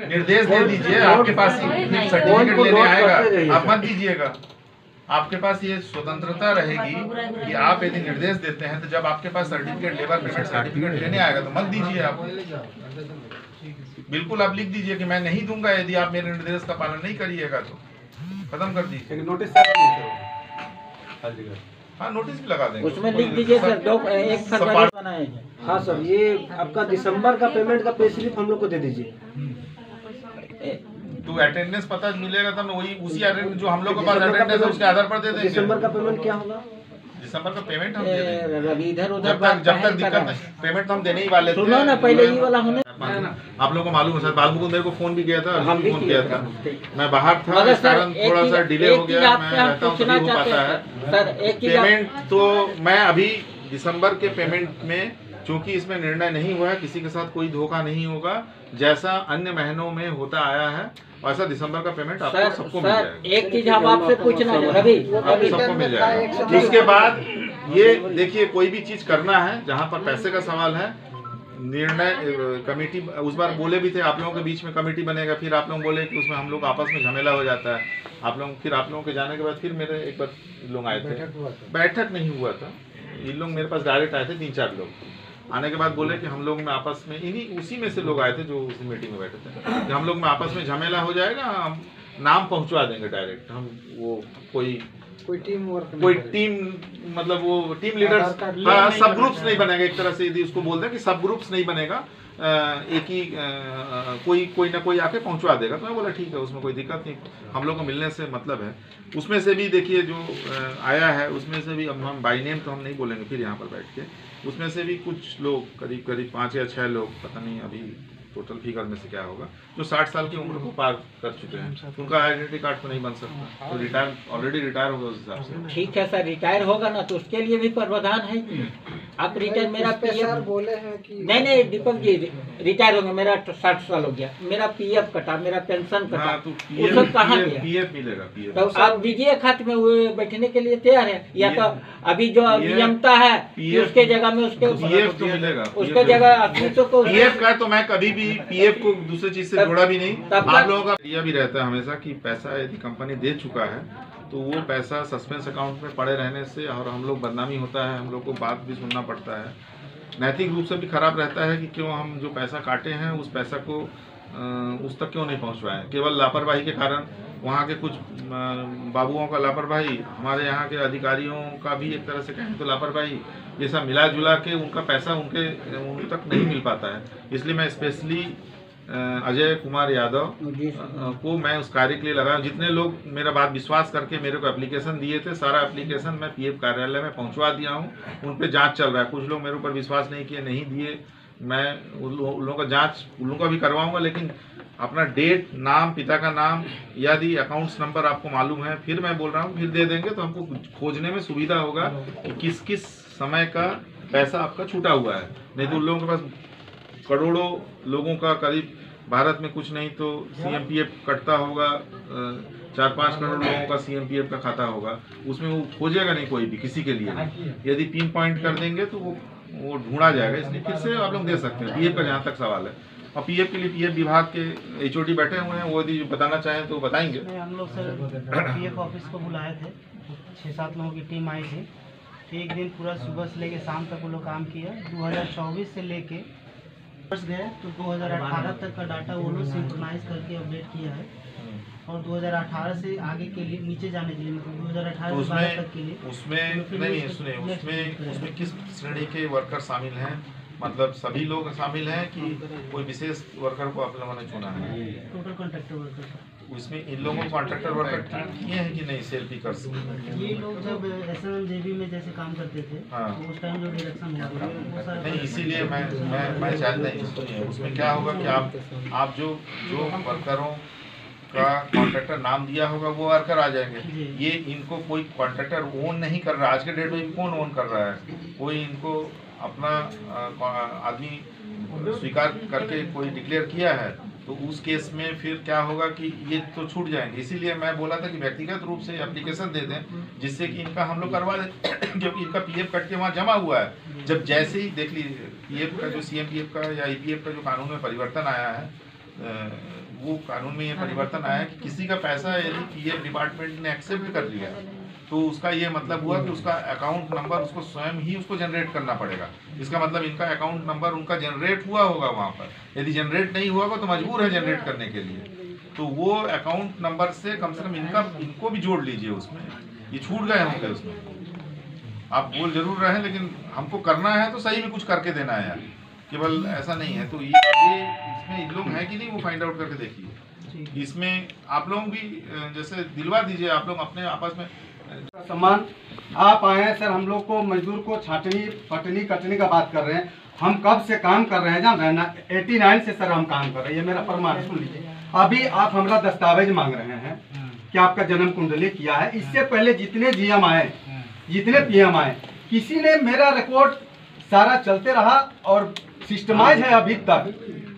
निर्देश दे दीजिए, आपके पास सर्टिफिकेट लेने आएगा, आप मत दीजिएगा। आपके पास ये स्वतंत्रता रहेगी कि आप यदि निर्देश देते हैं तो जब आपके पास सर्टिफिकेट, लेबर पेमेंट सर्टिफिकेट लेने आएगा तो मत दीजिए। आप बिल्कुल आप लिख दीजिए कि मैं नहीं दूंगा यदि आप मेरे निर्देश का पालन नहीं करिएगा तो खत्म कर दीजिए। नोटिस हाँ, नोटिस भी लगा देंगे, उसमें लिख दीजिए सर 1 फरवरी बनाए। हाँ सर, ये आपका दिसंबर का पेमेंट का पे स्लिप हम लोग को दे दीजिए। तो अटेंडेंस पता मिलेगा तब वही उसी अटेंडेंस जो हम लोग के पास अटेंडेंस है उसके आधार पर दे देंगे। दिसंबर का पेमेंट क्या होगा? दिसंबर का पेमेंट हम दे देंगे। रवि इधर उधर जब तक दिक्कत नहीं, पेमेंट तो हम देने ही वाले थे। सुनो ना, पहले ये वाला होने। आप लोगों को मालूम है सर, बालमुकुंद मेरे को फोन भी किया था, हम भी फोन किया था, मैं बाहर था, मगर इस कारण थोड़ा सा डिले हो गया। मैं रहता हूँ तभी हो पाता है सर। एक पेमेंट तो मैं अभी दिसंबर के पेमेंट में, चूंकि इसमें निर्णय नहीं हुआ है, किसी के साथ कोई धोखा नहीं होगा, जैसा अन्य महीनों में होता आया है वैसा दिसंबर का पेमेंट आपको सबको मिल जाएगा। एक चीज हम आपसे पूछना है रवि, आपको सबको मिल जाएगा। उसके बाद ये देखिए, कोई भी चीज करना है जहाँ पर पैसे का सवाल है, निर्णय कमेटी उस बार बोले भी थे आप लोगों के बीच में कमेटी बनेगा, फिर आप लोग बोले कि उसमें हम लोग आपस में झमेला हो जाता है। आप लोगों के जाने के बाद फिर मेरे एक बार लोग आए थे, बैठक नहीं हुआ था, ये लोग मेरे पास डायरेक्ट आए थे 3-4 लोग। आने के बाद बोले कि हम लोग में आपस में इन्हीं उसी में से लोग आए थे जो उसी मीटिंग में बैठे थे कि हम लोग में आपस में झमेला हो जाएगा, हम नाम पहुंचवा देंगे डायरेक्ट। हम वो कोई टीम मतलब वो टीम लीडर्स, हाँ, सब ग्रुप्स नहीं बनेगा। एक तरह से यदि उसको बोलते हैं कि सब ग्रुप्स नहीं बनेगा, एक ही कोई ना कोई आके पहुंचवा देगा। तो मैं बोला ठीक है, उसमें कोई दिक्कत नहीं, हम लोग को मिलने से मतलब है। उसमें से भी देखिए जो आया है उसमें से भी, अब हम बाई नेम तो हम नहीं बोलेंगे फिर यहाँ पर बैठ के, उसमें से भी कुछ लोग करीब 5 या 6 लोग, पता नहीं अभी टोटल फिगर में से क्या होगा, जो 60 साल की उम्र को पार कर चुके हैं, उनका आइडेंटिटी कार्ड तो नहीं बन सकता, तो ऑलरेडी रिटायर होगा उस हिसाब से। ठीक है सर, रिटायर होगा ना तो उसके लिए भी प्रावधान है। आप रिटायर, मेरा पीएफ बोले हैं कि नहीं दीपक जी रिटायर हो गया, मेरा 60 साल हो गया, मेरा पीएफ कटा, मेरा पेंशन कटा, हाँ, तो वो सब कहाँ गया? पीएफ मिलेगा। तो आप दीजिए खाते में, वो बैठने के लिए तैयार है, या तो अभी जो अभियंता है उसके जगह में उसके पीएफ तो मिलेगा, उसके जगह को पीएफ का तो मैं कभी भी पीएफ को दूसरे चीज से जोड़ा भी नहीं। आप लोगों का यह भी रहता है हमेशा कि पैसा यदि कंपनी दे चुका है तो वो पैसा सस्पेंस अकाउंट में पड़े रहने से और हम लोग बदनामी होता है, हम लोग को बात भी सुनना पड़ता है, नैतिक रूप से भी खराब रहता है कि क्यों हम जो पैसा काटे हैं उस पैसा को उस तक क्यों नहीं पहुंचवाएं। केवल लापरवाही के कारण, वहाँ के कुछ बाबुओं का लापरवाही, हमारे यहाँ के अधिकारियों का भी एक तरह से कहें तो लापरवाही, ये सब मिला जुला के उनका पैसा उन तक नहीं मिल पाता है। इसलिए मैं स्पेशली अजय कुमार यादव को मैं उस कार्य के लिए लगाया। जितने लोग मेरा बात विश्वास करके मेरे को एप्लीकेशन दिए थे, सारा एप्लीकेशन मैं पीएफ कार्यालय में पहुंचवा दिया हूं, उन पे जांच चल रहा है। कुछ लोग मेरे ऊपर विश्वास नहीं किए, नहीं दिए, मैं उन लोगों का जांच उन लोगों का भी करवाऊंगा, लेकिन अपना डेट, नाम, पिता का नाम, यदि अकाउंट्स नंबर आपको मालूम है, फिर मैं बोल रहा हूँ फिर दे देंगे तो हमको खोजने में सुविधा होगा कि किस किस समय का पैसा आपका छूटा हुआ है। नहीं तो उन लोगों के पास करोड़ों लोगों का, करीब भारत में कुछ नहीं तो सीएमपीएफ कटता होगा, 4-5 करोड़ लोगों का सीएमपीएफ का खाता होगा, उसमें वो खोजेगा नहीं कोई भी किसी के लिए। यदि पिन पॉइंट कर देंगे तो वो ढूंढा जाएगा। इसलिए फिर से आप लोग दे सकते हैं पीएफ का, जहाँ तक सवाल है। और पीएफ के लिए पीएफ विभाग के एचओडी बैठे हुए हैं, वो यदि बताना चाहें तो बताएंगे। हम लोग सर पीएफ ऑफिस को बुलाए थे, 6-7 लोगों की टीम आई थी, एक दिन पूरा सुबह से लेके शाम तक वो लोग काम किया। 2024 से लेके गए तो 2018 तक का डाटा वो लोग सिंक्रोनाइज करके अपडेट किया है, और 2018 से आगे के लिए, नीचे जाने के लिए, मतलब 2018 से 12 तक के लिए उसमें नहीं सुने, उसमें किस श्रेणी के वर्कर शामिल हैं? मतलब सभी लोग शामिल हैं कि कोई विशेष वर्कर को आप लोगों ने चुना है? Total contractor worker. उसमें इन लोगों को कॉन्ट्रैक्टर वर्कर किए हैं कि नहीं? सेल पिकर्स ये लोग जब SMMJB में जैसे काम करते थे, हाँ, तो उस टाइम जो डायरेक्शन हुआ था वो सारा नहीं, इसीलिए मैं चाहता नहीं, सुनिए, उसमें क्या होगा कि आप जो वर्करों का कॉन्ट्रैक्टर नाम दिया होगा वो वर्कर आ जाएंगे। ये इनको कोई कॉन्ट्रैक्टर ओन नहीं कर रहा। आज के डेट में कौन ओन कर रहा है? कोई इनको अपना आदमी स्वीकार करके कोई डिक्लेयर किया है, तो उस केस में फिर क्या होगा कि ये तो छूट जाएंगे। इसीलिए मैं बोला था कि व्यक्तिगत रूप से एप्लीकेशन दे दें, जिससे कि इनका हम लोग करवा दें, क्योंकि इनका पीएफ कट के वहाँ जमा हुआ है। जब जैसे ही देख लीजिए पीएफ का जो सीएमपीएफ का या ईपीएफ का जो कानून में परिवर्तन आया है, वो कानून में ये परिवर्तन आया कि किसी का पैसा यदि पीएफ डिपार्टमेंट ने एक्सेप्ट कर लिया तो उसका ये मतलब हुआ कि उसका अकाउंट नंबर उसको स्वयं ही उसको जनरेट करना पड़ेगा। इसका मतलब इनका अकाउंट नंबर उनका जनरेट हुआ होगा वहाँ पर, यदि जनरेट नहीं हुआ होगा तो मजबूर है जनरेट करने के लिए। तो वो अकाउंट नंबर से कम इनको भी जोड़ लीजिए उसमें, ये छूट गए होंगे उसमें। आप बोल जरूर रहे हैं लेकिन हमको करना है तो सही में कुछ करके देना है यार, केवल ऐसा नहीं है। तो ये इसमें लोग हैं कि नहीं वो फाइंड आउट करके देखिए। इसमें आप लोग भी जैसे दिलवा दीजिए, आप लोग अपने आपस में सम्मान आप आए हैं सर, हम लोग को मजदूर को छाटनी पटनी कटनी का बात कर रहे हैं। हम कब से काम कर रहे हैं जान रहे हैं, 89 से सर हम काम कर रहे हैं। ये मेरा प्रमाण सुन लीजिए। अभी आप हमारा दस्तावेज मांग रहे हैं कि आपका जन्म कुंडली किया है। इससे पहले जितने जीएम आए, जितने पीएम आए, किसी ने मेरा रिकॉर्ड सारा चलते रहा और सिस्टमाइज है अभी तक।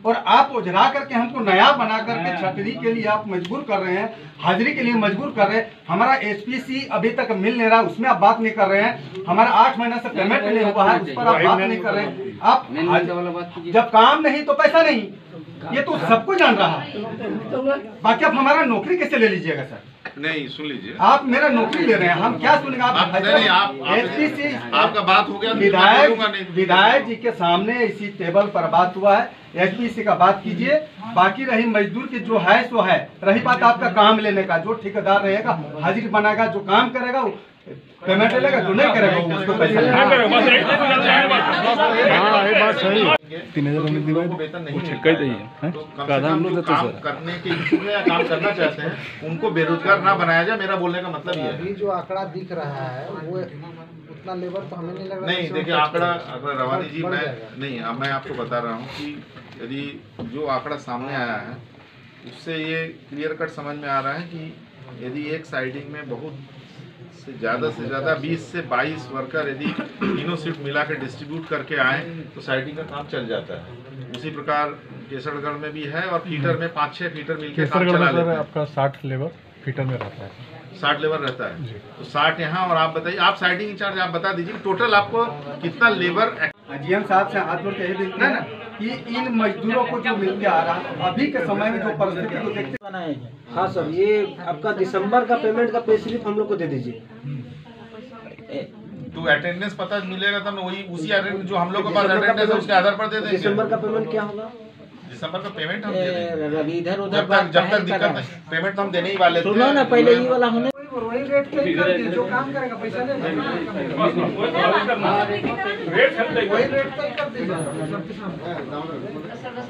और आप उजरा करके हमको नया बना करके छटनी के लिए आप मजबूर कर रहे हैं, हाजिरी के लिए मजबूर कर रहे हैं। हमारा एसपीसी अभी तक मिल नहीं रहा, उसमें आप बात नहीं कर रहे हैं। हमारा 8 महीना से पेमेंट नहीं हुआ है, उस पर आप बात नहीं कर रहे हैं। आप जब काम नहीं तो पैसा नहीं, ये तो सबको जान रहा है। बाकी आप हमारा नौकरी कैसे ले लीजिएगा सर? नहीं सुन लीजिए, आप मेरा नौकरी ले रहे हैं, हम क्या सुनेंगे? आप एसपीसी आपका बात हो गया, विधायक जी के सामने इसी टेबल पर बात हुआ है, एसपीसी का बात कीजिए। बाकी रही मजदूर की जो है सो है। रही बात आपका काम लेने का, जो ठेकेदार रहेगा हाजिरी बनाएगा, जो काम करेगा वो पेमेंट लेगा, जो नहीं करेगा वो उसको पैसा वेतन नहीं काम करने के इच्छुक है या काम करना चाहते हैं उनको बेरोजगार ना बनाया जाए। मेरा बोलने का मतलब ये है। जो आंकड़ा दिख रहा है वो उतना लेबर तो हमें नहीं लग रहा। नहीं देखिए, आंकड़ा रवानी जी मैं आपको बता रहा हूँ कि यदि जो आंकड़ा सामने आया है उससे ये क्लियर कट समझ में आ रहा है कि यदि एक साइडिंग में बहुत से ज़्यादा 20 से 22 वर्कर यदि तीनों शिफ्ट मिला के डिस्ट्रीब्यूट करके आए तो साइडिंग का काम चल जाता है। उसी प्रकार केसरगढ़ में भी है और फीटर में 5-6 फीटर मिलकर काम चला लेते हैं। आपका 60 लेबर फीटर में रहता है, 60 लेबर रहता है तो 60 यहाँ। और आप बताइए, आप साइडिंग इंचार्ज आप बता दीजिए टोटल आपको कितना लेबर। जीएम साहब से हाथ जोड़ के यही देखना ना कि इन मजदूरों को जो मिल के आ रहा है अभी के समय में जो परिस्थिति को देखते। हाँ सर, ये आपका दिसंबर का पेमेंट का पे स्लिप हम लोग को दे दीजिए। तो अटेंडेंस पता मिलेगा तब वही उसी अटेंडेंस जो हम लोग के पास अटेंडेंस है उसके आधार पर दे देंगे। दिसंबर का पेमेंट क्या होगा? दिसंबर का पेमेंट हम दे देंगे। इधर उधर जब तक दिक्कत नहीं, पेमेंट तो हम देने ही वाले थे। सुनो ना, पहले ये वाला होने वही रेट पे कर दिए, जो काम करेगा पैसा नहीं वही रेट पे कर दीजिए।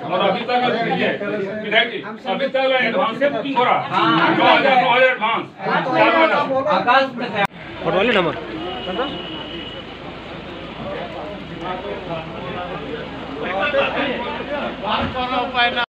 और अभी तक विधायक जी अभी तक एडवांस से बुकिंग हो रहा है। 9,000 एडवांस आकाश पटवाली नंबर